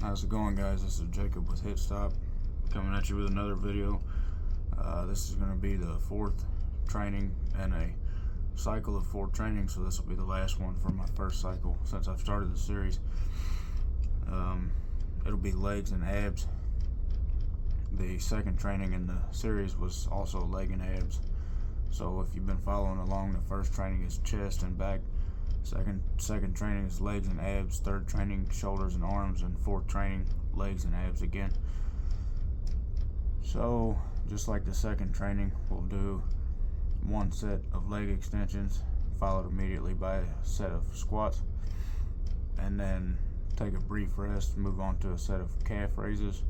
How's it going, guys? This is Jacob with H.I.T, coming at you with another video. This is going to be the fourth training in a cycle of 4 trainings, so this will be the last one for my first cycle since I've started the series. It'll be legs and abs. The second training in the series was also leg and abs, so if you've been following along, the first training is chest and back, second training is legs and abs, third training shoulders and arms, and fourth training legs and abs again. So just like the second training, we'll do 1 set of leg extensions followed immediately by a set of squats, and then take a brief rest, move on to a set of calf raises,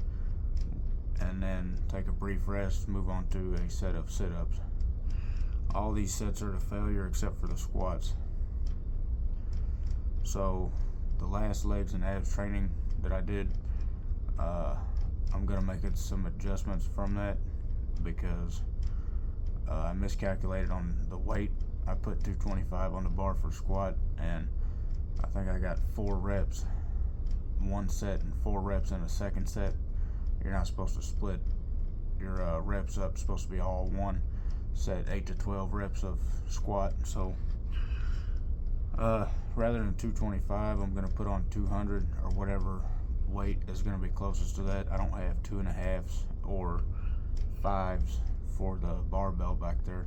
and then take a brief rest, move on to a set of sit-ups. All these sets are to failure except for the squats. So the last legs and abs training that I did, I'm gonna make some adjustments from that because I miscalculated on the weight. I put 225 on the bar for squat, and I think I got 4 reps 1 set and 4 reps in a second set. You're not supposed to split your reps up. It's supposed to be all one set, 8 to 12 reps of squat. So rather than 225, I'm going to put on 200 or whatever weight is going to be closest to that. I don't have 2.5s or 5s for the barbell back there.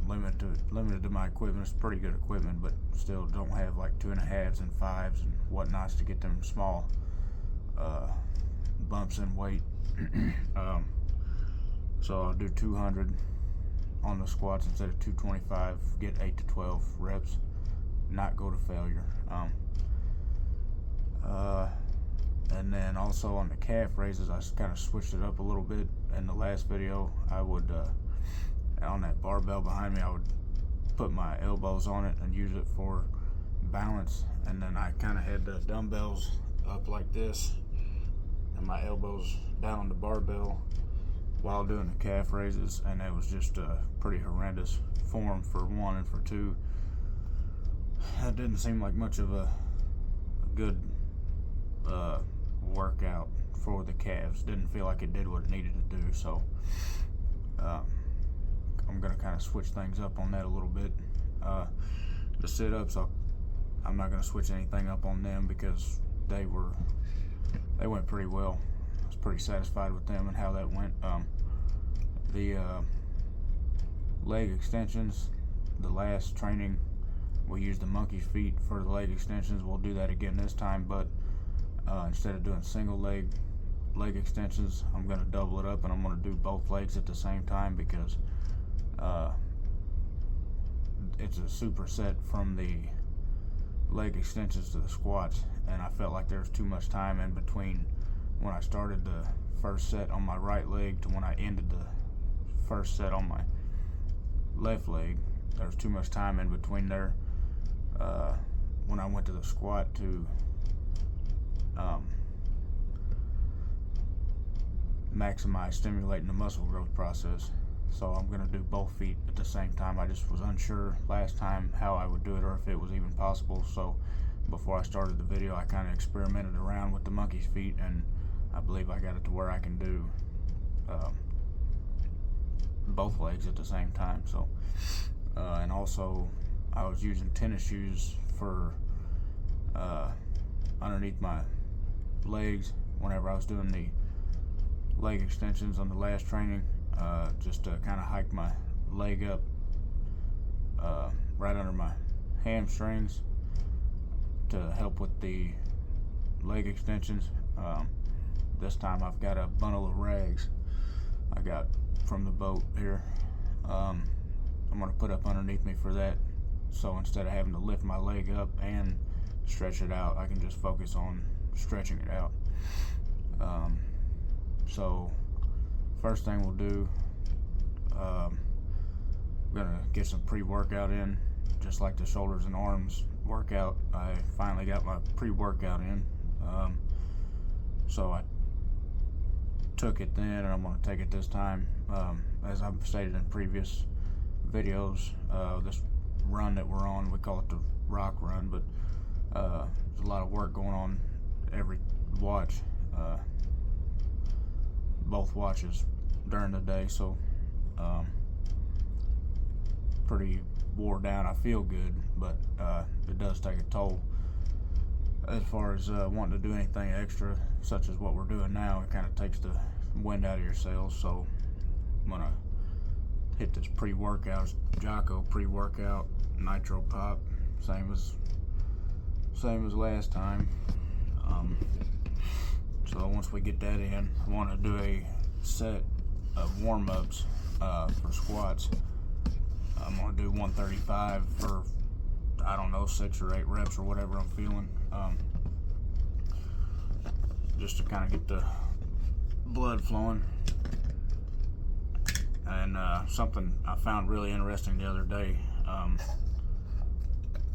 Limited to my equipment. It's pretty good equipment, but still don't have like 2.5s and 5s and whatnots to get them small bumps in weight. So I'll do 200 on the squats instead of 225, get 8 to 12 reps, not go to failure. And then also on the calf raises, I kind of switched it up a little bit. In the last video, I would on that barbell behind me, I would put my elbows on it and use it for balance, and then I kind of had the dumbbells up like this and my elbows down on the barbell while doing the calf raises, and it was just a pretty horrendous form for 1, and for 2, that didn't seem like much of a good workout for the calves. Didn't feel like it did what it needed to do. So I'm gonna kind of switch things up on that a little bit. The sit-ups, I'm not gonna switch anything up on them because they went pretty well. I was pretty satisfied with them and how that went. The leg extensions, the last training we used the monkey's feet for the leg extensions. We'll do that again this time, but instead of doing single leg extensions, I'm going to double it up, and I'm going to do both legs at the same time because it's a superset from the leg extensions to the squats, and I felt like there was too much time in between when I started the first set on my right leg to when I ended the first set on my left leg. There was too much time in between there when I went to the squat to maximize stimulating the muscle growth process. So I'm going to do both feet at the same time. I just was unsure last time how I would do it or if it was even possible. So before I started the video, I kind of experimented around with the monkey's feet, and I believe I got it to where I can do both legs at the same time. So and also I was using tennis shoes for underneath my legs whenever I was doing the leg extensions on the last training, just to kind of hike my leg up right under my hamstrings to help with the leg extensions. This time I've got a bundle of rags I got from the boat here. I'm going to put up underneath me for that, so instead of having to lift my leg up and stretch it out, I can just focus on stretching it out. So first thing we'll do, I'm gonna get some pre-workout in, just like the shoulders and arms workout. I finally got my pre-workout in, so I took it then, and I'm going to take it this time. As I've stated in previous videos, this run that we're on, we call it the rock run, but there's a lot of work going on every watch, both watches during the day, so pretty wore down. I feel good, but it does take a toll. As far as wanting to do anything extra, such as what we're doing now, it kind of takes the wind out of your sails. So I'm gonna hit this pre-workout, Jocko pre-workout, nitro pop, same as last time. So once we get that in, I want to do a set of warm-ups for squats. I'm gonna do 135 for, I don't know, 6 or 8 reps or whatever I'm feeling, just to kind of get the blood flowing. And something I found really interesting the other day,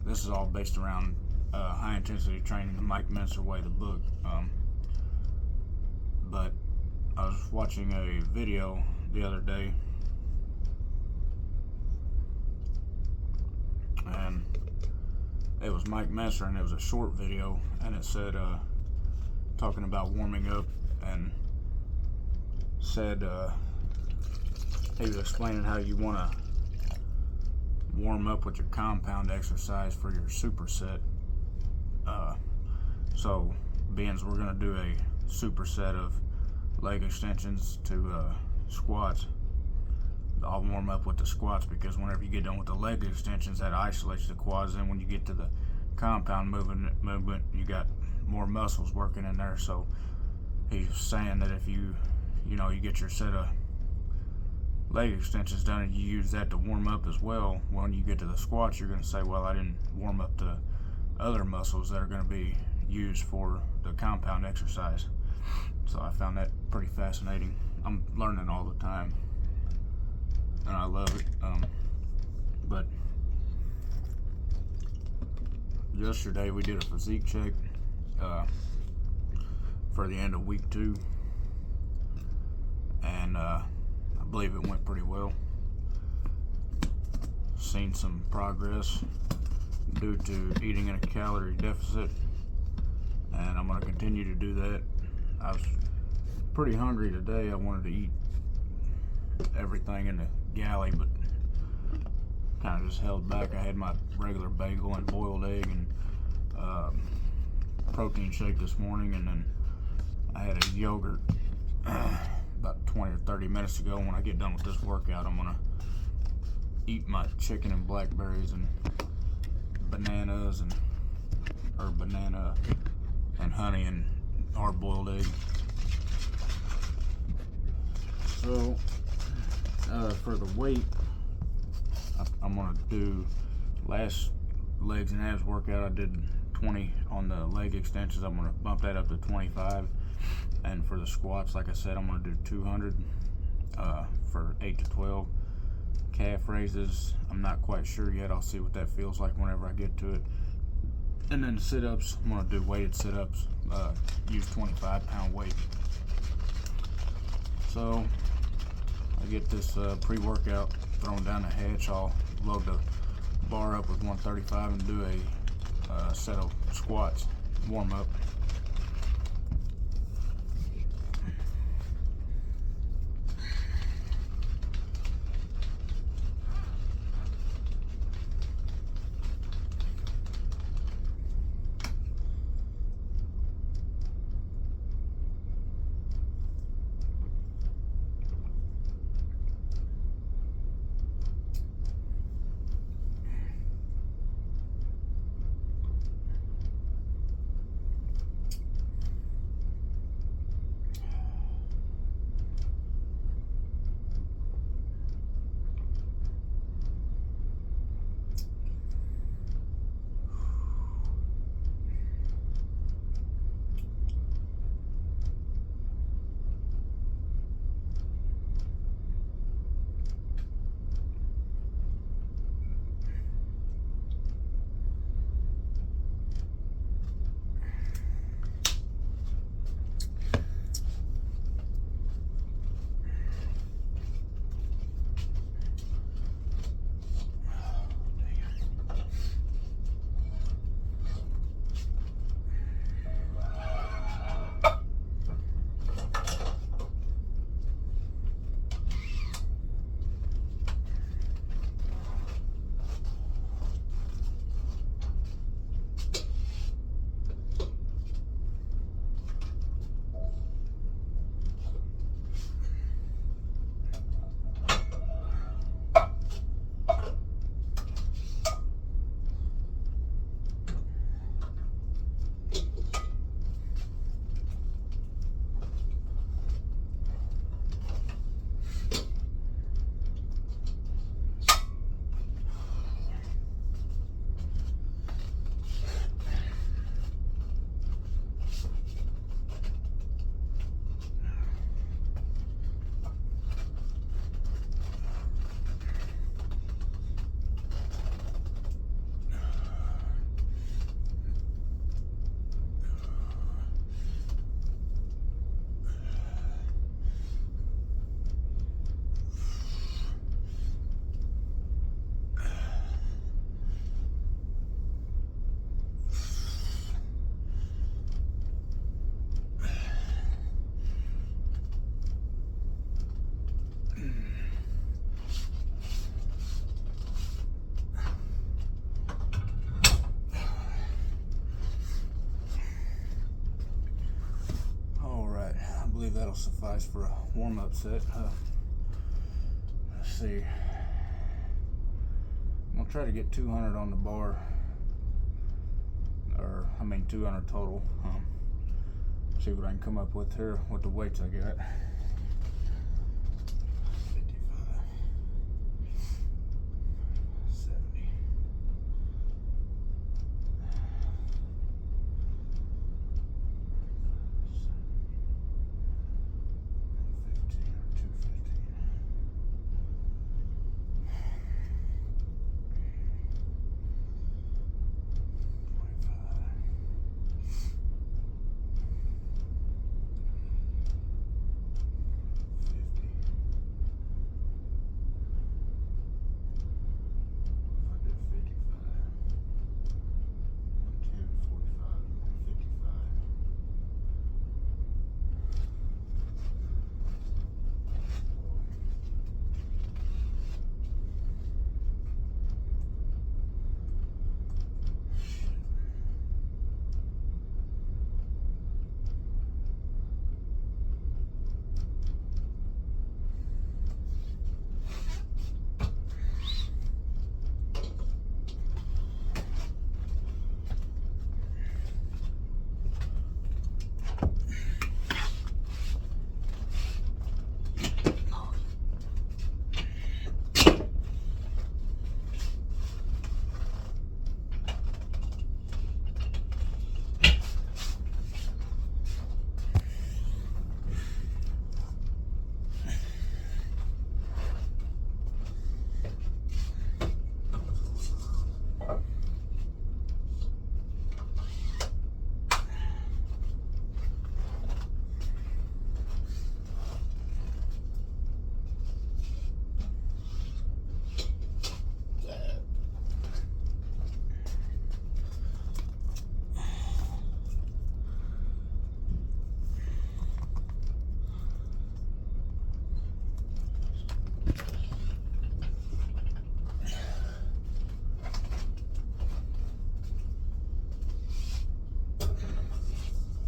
this is all based around high intensity training, the Mike Mentzer way, the book. But I was watching a video the other day, and it was Mike Mentzer, and it was a short video, and it said, talking about warming up, and said he was explaining how you want to warm up with your compound exercise for your superset. So being we're going to do a superset of leg extensions to squats, I'll warm up with the squats, because whenever you get done with the leg extensions, that isolates the quads. And when you get to the compound movement, you got more muscles working in there. So he's saying that if you get your set of leg extensions done and you use that to warm up as well, when you get to the squats, you're going to say, well, I didn't warm up the other muscles that are going to be used for the compound exercise. So I found that pretty fascinating. I'm learning all the time, and I love it. But yesterday we did a physique check for the end of week 2, and I believe it went pretty well. Seen some progress due to eating in a calorie deficit, and I'm going to continue to do that. I was pretty hungry today. I wanted to eat everything in the galley, but kind of just held back. I had my regular bagel and boiled egg and protein shake this morning, and then I had a yogurt about 20 or 30 minutes ago. When I get done with this workout, I'm gonna eat my chicken and blackberries and bananas banana and honey and hard-boiled egg. So for the weight, I'm gonna do last legs and abs workout. I did 20 on the leg extensions. I'm gonna bump that up to 25, and for the squats, like I said, I'm gonna do 200 for 8 to 12. Calf raises, I'm not quite sure yet. I'll see what that feels like whenever I get to it. And then the sit-ups, I'm gonna do weighted sit-ups, use 25-pound weight. So I get this pre-workout thrown down the hatch. I'll load the bar up with 135 and do a set of squats, warm up. believe that'll suffice for a warm-up set. Let's see. I'm gonna try to get 200 on the bar, or I mean 200 total. See what I can come up with here with the weights I got. 55, 70. 15 or 215.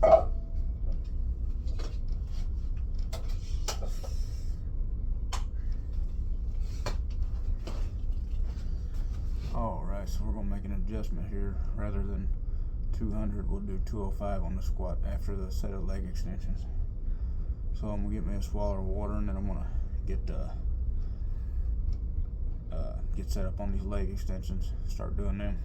205. So we're gonna make an adjustment here. Rather than 200, we'll do 205 on the squat after the set of leg extensions. So I'm gonna get me a swallow of water, and then I'm gonna get set up on these leg extensions. Start doing them.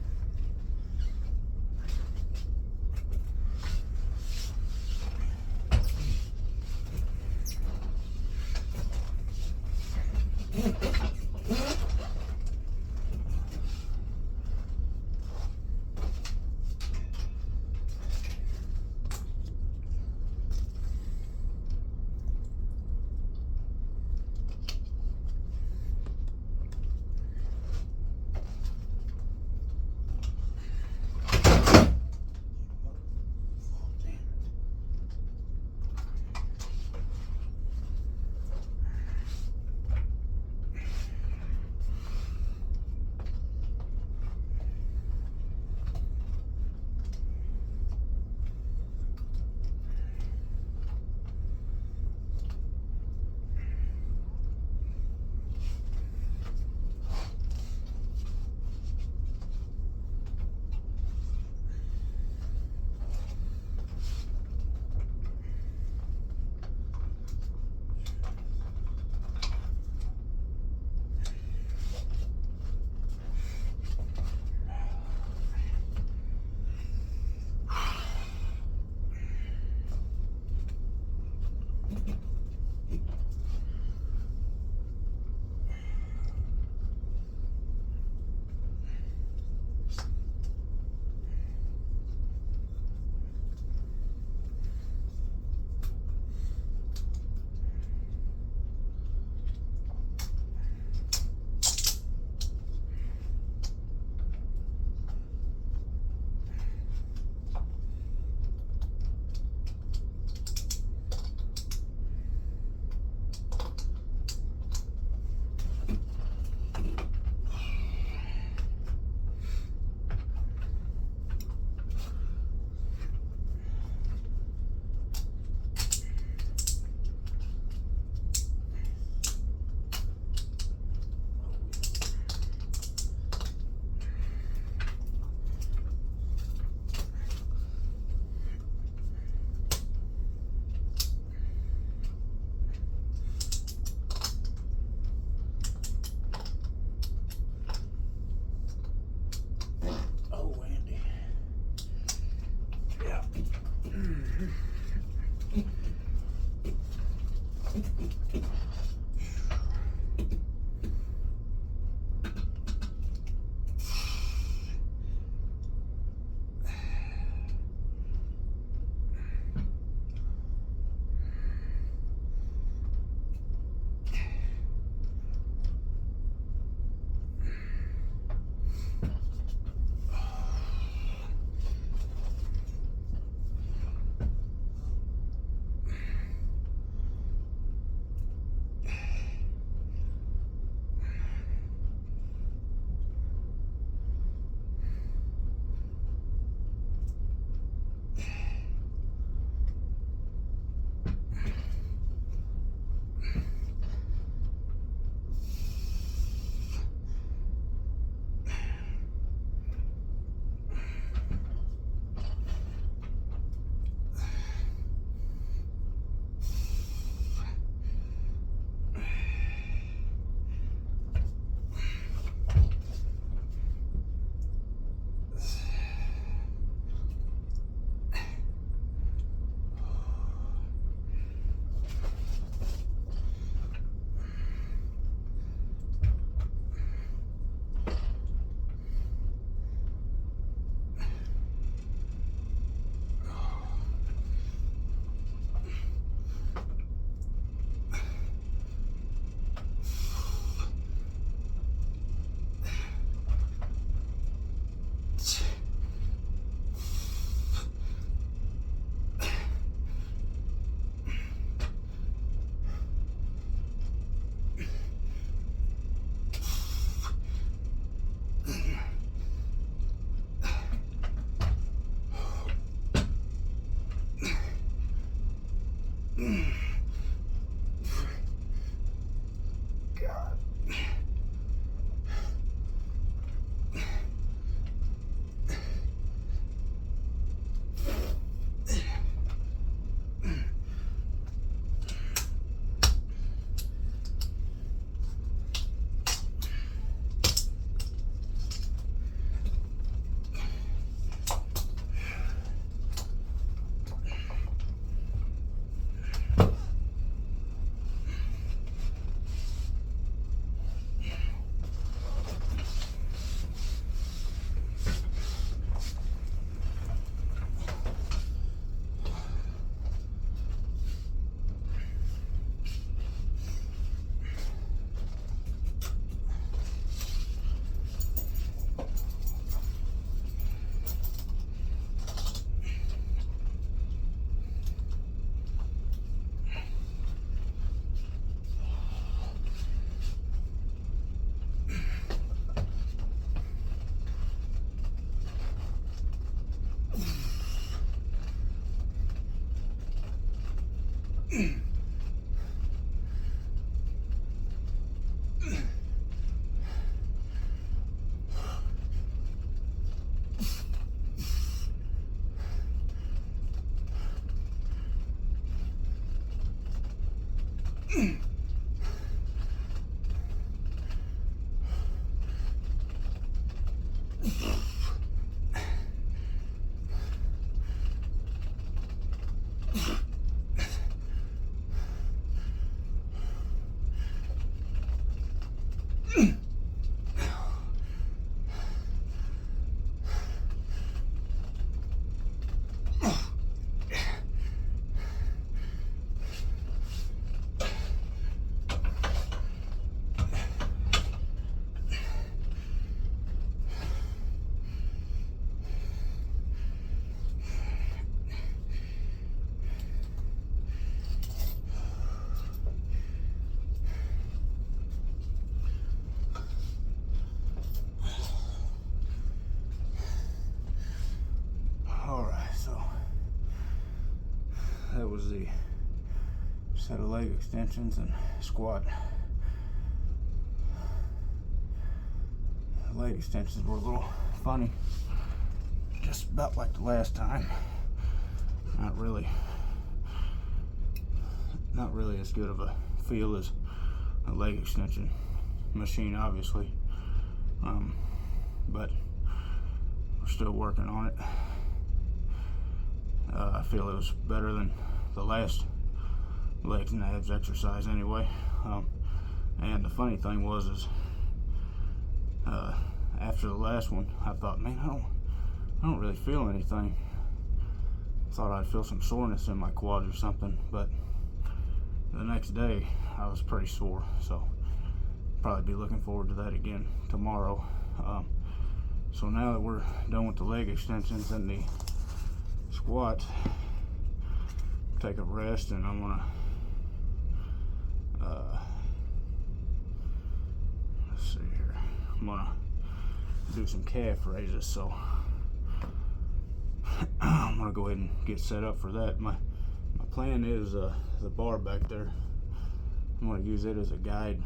God. That was the set of leg extensions and squat. The leg extensions were a little funny, just about like the last time. Not really as good of a feel as a leg extension machine, obviously, but we're still working on it. I feel it was better than the last legs and abs exercise anyway. And the funny thing was after the last one, I thought, man, I don't really feel anything. Thought I'd feel some soreness in my quads or something, but the next day I was pretty sore, so probably be looking forward to that again tomorrow. So now that we're done with the leg extensions and the squats, take a rest, and I'm gonna let's see here. I'm gonna do some calf raises, so I'm gonna go ahead and get set up for that. My plan is the bar back there. I'm gonna use it as a guide,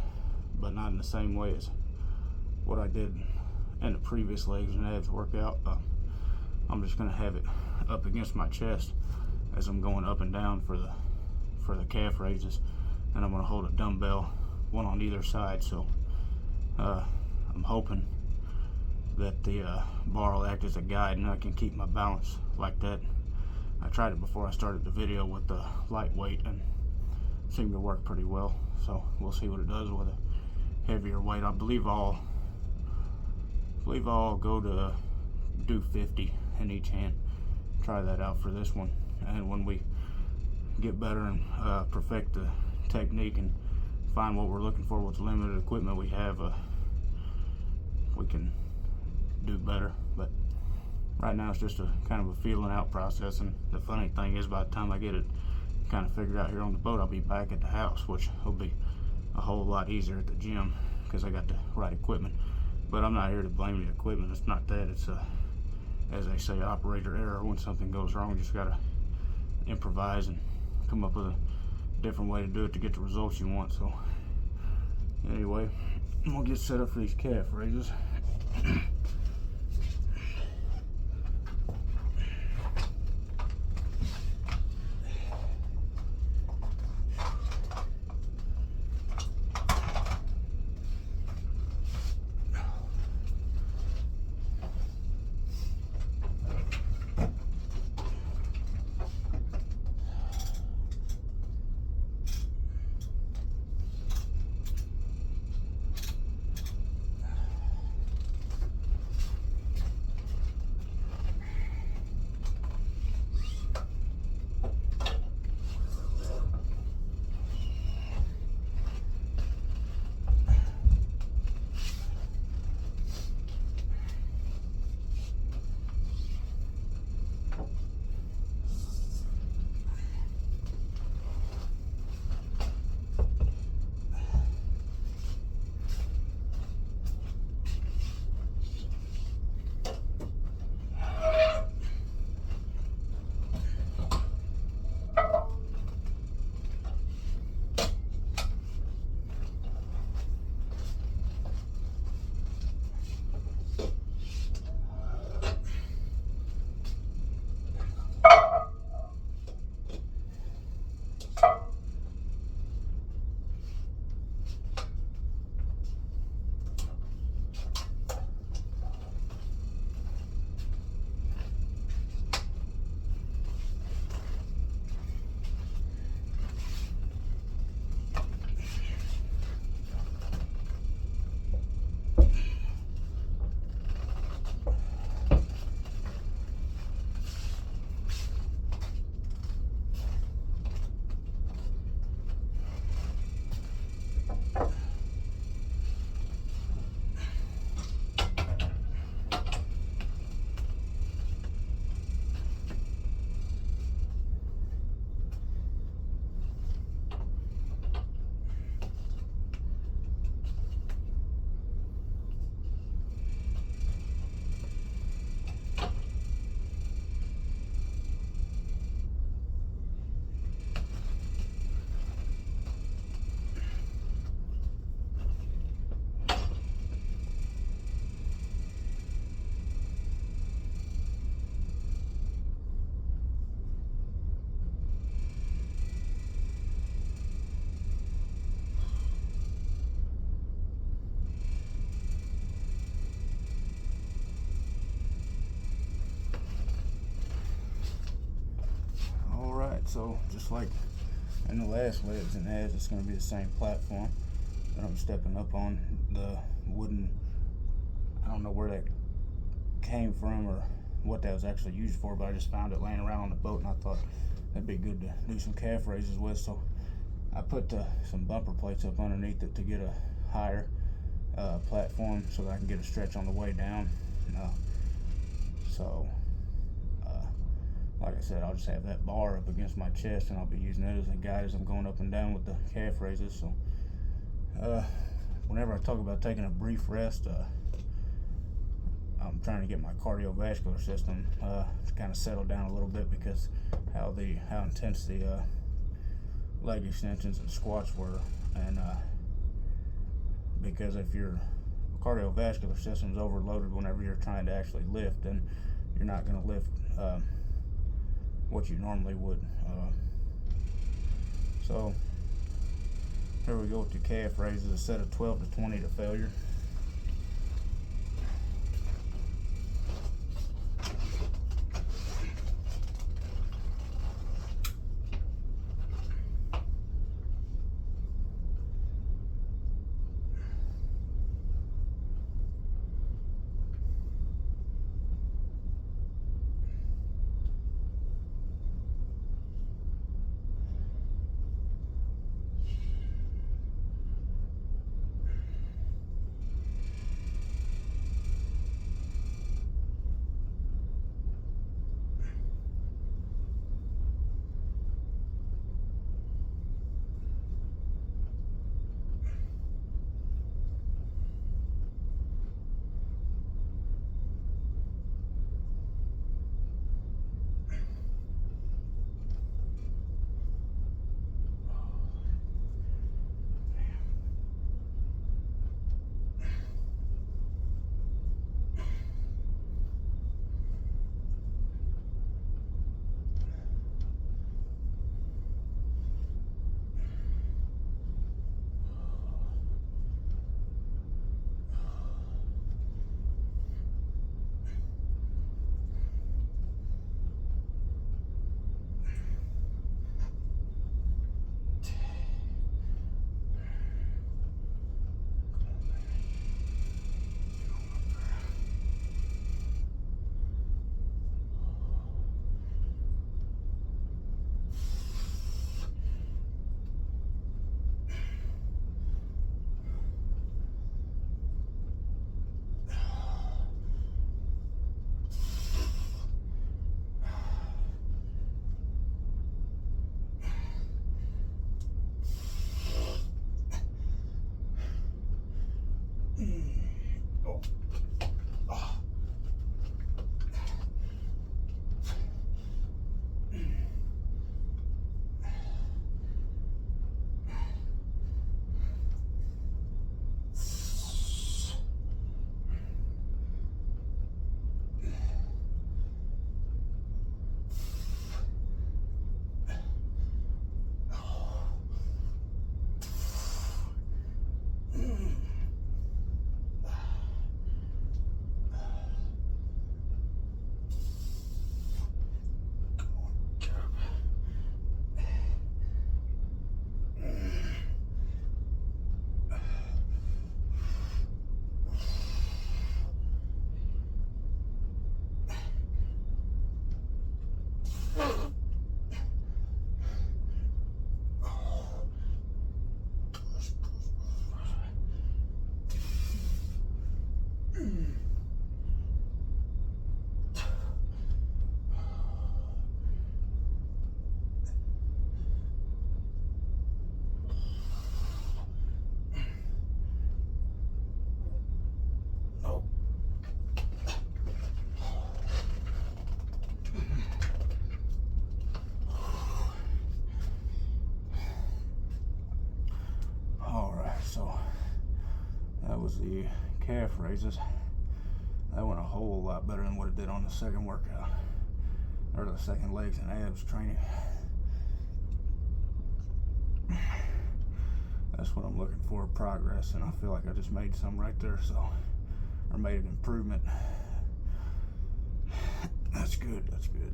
but not in the same way as what I did in the previous legs and abs workout. I'm just gonna have it up against my chest as I'm going up and down for the calf raises, and I'm gonna hold a dumbbell, one on either side. So I'm hoping that the bar will act as a guide and I can keep my balance like that. I tried it before I started the video with the lightweight and it seemed to work pretty well. So we'll see what it does with a heavier weight. I believe I'll go to do 50 in each hand. Try that out for this one, and when we get better and perfect the technique and find what we're looking for with the limited equipment we have, we can do better. But right now it's just a kind of a feeling out process, and the funny thing is, by the time I get it kind of figured out here on the boat, I'll be back at the house, which will be a whole lot easier at the gym because I got the right equipment. But I'm not here to blame the equipment. It's not that. It's as they say, operator error. When something goes wrong, you just gotta improvise and come up with different way to do it to get the results you want. So anyway, I'm gonna get set up for these calf raises. So just like in the last legs and heads, it's going to be the same platform that I'm stepping up on. The wooden, I don't know where that came from or what that was actually used for, but I just found it laying around on the boat and I thought that'd be good to do some calf raises with. So I put some bumper plates up underneath it to get a higher platform so that I can get a stretch on the way down. Like I said, I'll just have that bar up against my chest and I'll be using it as a guide as I'm going up and down with the calf raises. So whenever I talk about taking a brief rest, I'm trying to get my cardiovascular system to kind of settle down a little bit because how intense the leg extensions and squats were, and because if your cardiovascular system is overloaded whenever you're trying to actually lift, then you're not going to lift what you normally would. So here we go with the calf raises, a set of 12 to 20 to failure. was the calf raises. That went a whole lot better than what it did on the second workout, or the second legs and abs training. That's what I'm looking for, progress, and I feel like I just made some right there, or made an improvement. That's good, that's good.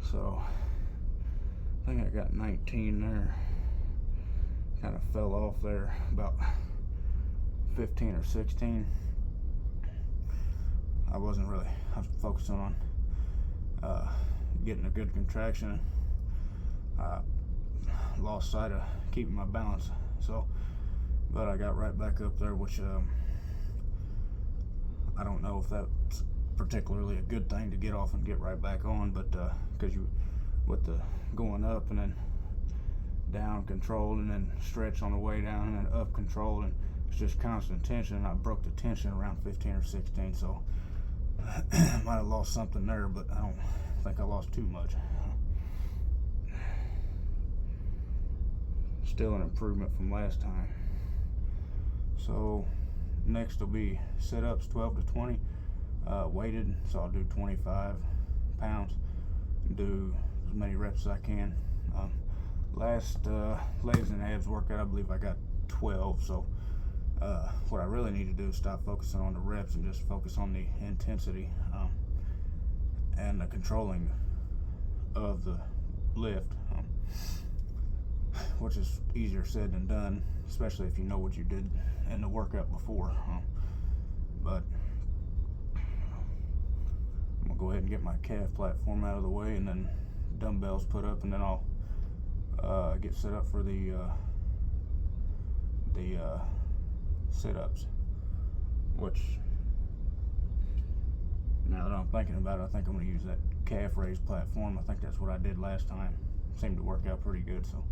So, I think I got 19 there. Kind of fell off there, about 15 or 16. I was focusing on getting a good contraction. I lost sight of keeping my balance, but I got right back up there, which I don't know if that's particularly a good thing to get off and get right back on, but because with the going up and then down controlled and then stretch on the way down and then up controlled, and it's just constant tension, and I broke the tension around 15 or 16, so I might have lost something there, but I don't think I lost too much. Still an improvement from last time. So next will be sit-ups, 12 to 20, weighted, so I'll do 25 pounds, do as many reps as I can. Last legs and abs workout, I believe I got 12, so what I really need to do is stop focusing on the reps and just focus on the intensity and the controlling of the lift, which is easier said than done, especially if you know what you did in the workout before. But I'm gonna go ahead and get my calf platform out of the way, and then dumbbells put up, and then I'll get set up for the sit-ups, which, now that I'm thinking about it, I think I'm going to use that calf raise platform. I think that's what I did last time. Seemed to work out pretty good, so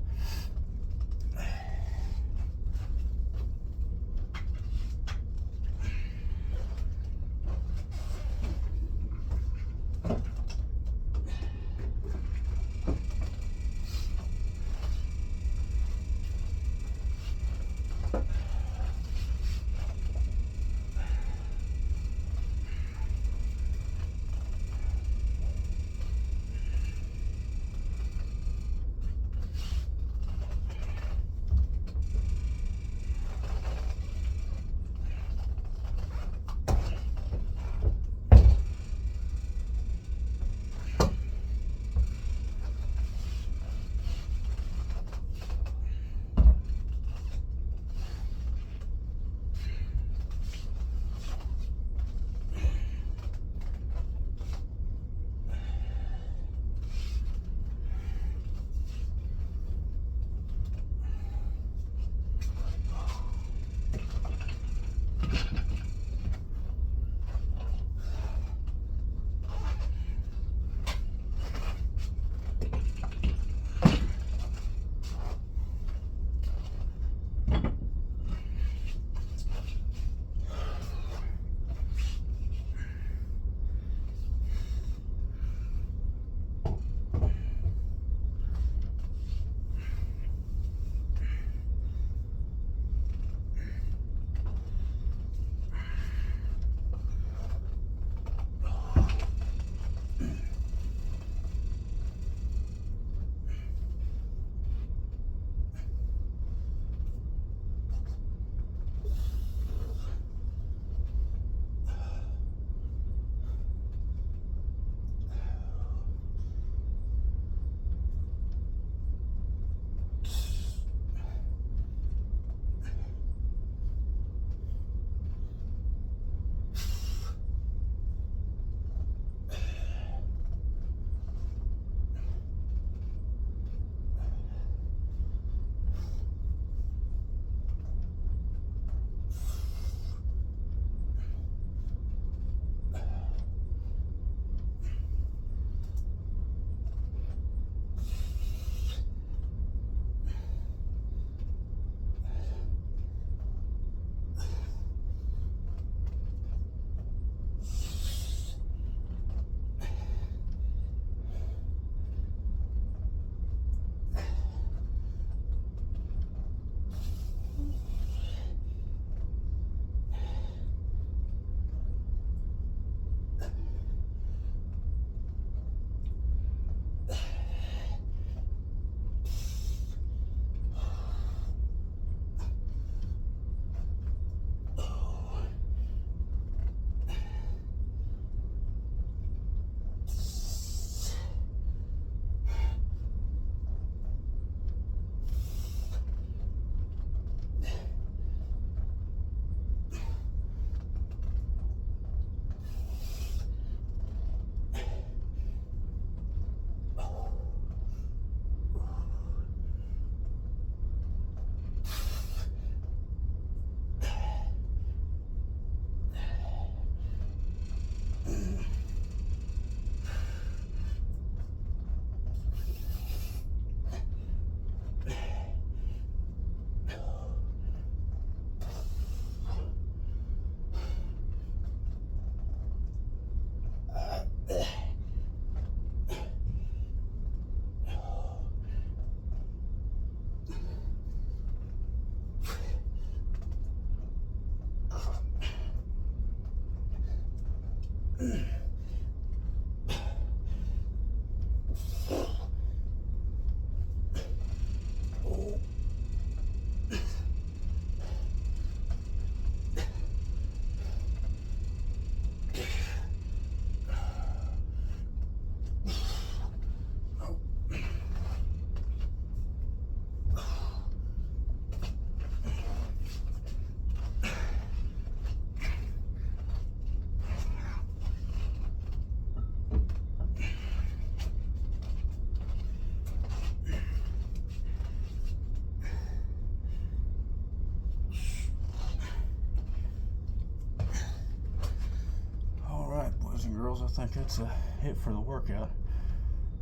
think that's it for the workout.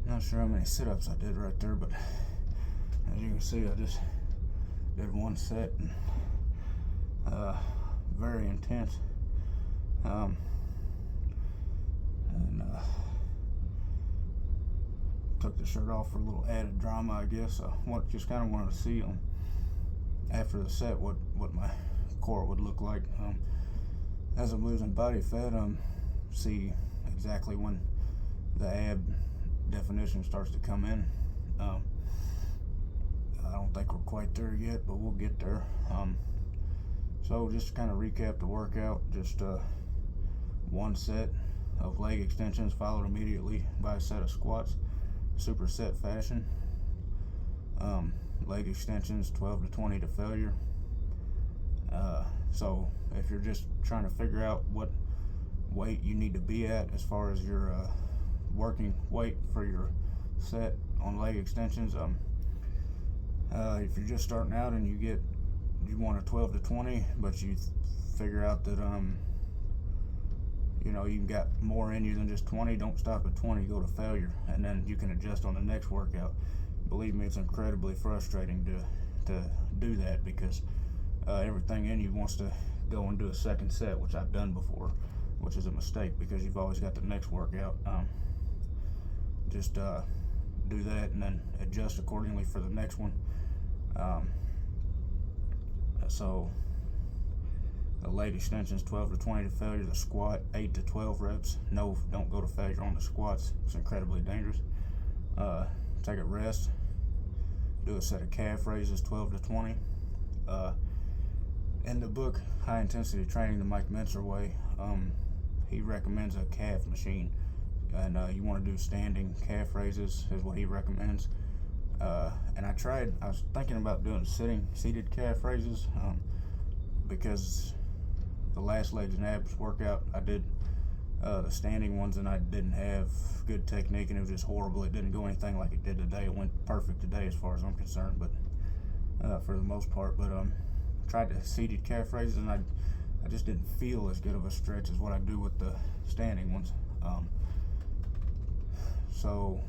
Not sure how many sit-ups I did right there, but as you can see, I just did one set, and very intense. Took the shirt off for a little added drama, I guess. Just kind of wanted to see after the set what my core would look like. As I'm losing body fat, see exactly when the ab definition starts to come in. I don't think we're quite there yet, but we'll get there. So just to kind of recap the workout, just one set of leg extensions followed immediately by a set of squats, superset fashion. Leg extensions 12 to 20 to failure. So if you're just trying to figure out what weight you need to be at as far as your working weight for your set on leg extensions, if you're just starting out and you want a 12 to 20, but you figure out that you've got more in you than just 20, don't stop at 20, go to failure, and then you can adjust on the next workout. Believe me, it's incredibly frustrating to do that, because everything in you wants to go and do a second set, which I've done before, which is a mistake, because you've always got the next workout. Just do that and then adjust accordingly for the next one. So the leg extensions 12 to 20 to failure, the squat 8 to 12 reps. No, don't go to failure on the squats, it's incredibly dangerous. Take a rest, do a set of calf raises 12 to 20. In the book High Intensity Training the Mike Mentzer Way, he recommends a calf machine, and you want to do standing calf raises is what he recommends. And I was thinking about doing seated calf raises, because the last legs and abs workout I did the standing ones, and I didn't have good technique, and it was just horrible. It didn't go anything like it did today. It went perfect today as far as I'm concerned, but for the most part. But tried the seated calf raises, and I just didn't feel as good of a stretch as what I do with the standing ones. So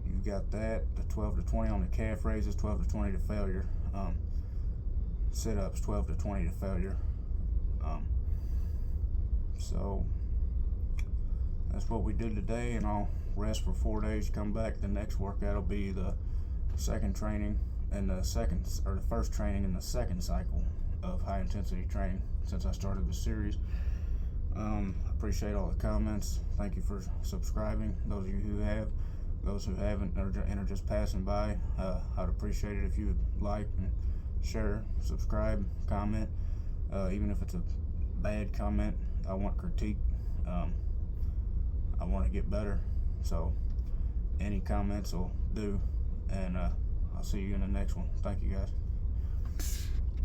you got that, the 12 to 20 on the calf raises, 12 to 20 to failure. Sit-ups 12 to 20 to failure. So that's what we did today, and I'll rest for 4 days. Come back. The next workout will be the second training and the first training in the second cycle of high intensity training since I started the series. Appreciate all the comments. Thank you for subscribing. Those of you who have, those who haven't and are just passing by, I'd appreciate it if you would like and share, subscribe, comment. Even if it's a bad comment, I want critique. I want to get better, so any comments will do, and I'll see you in the next one. Thank you, guys.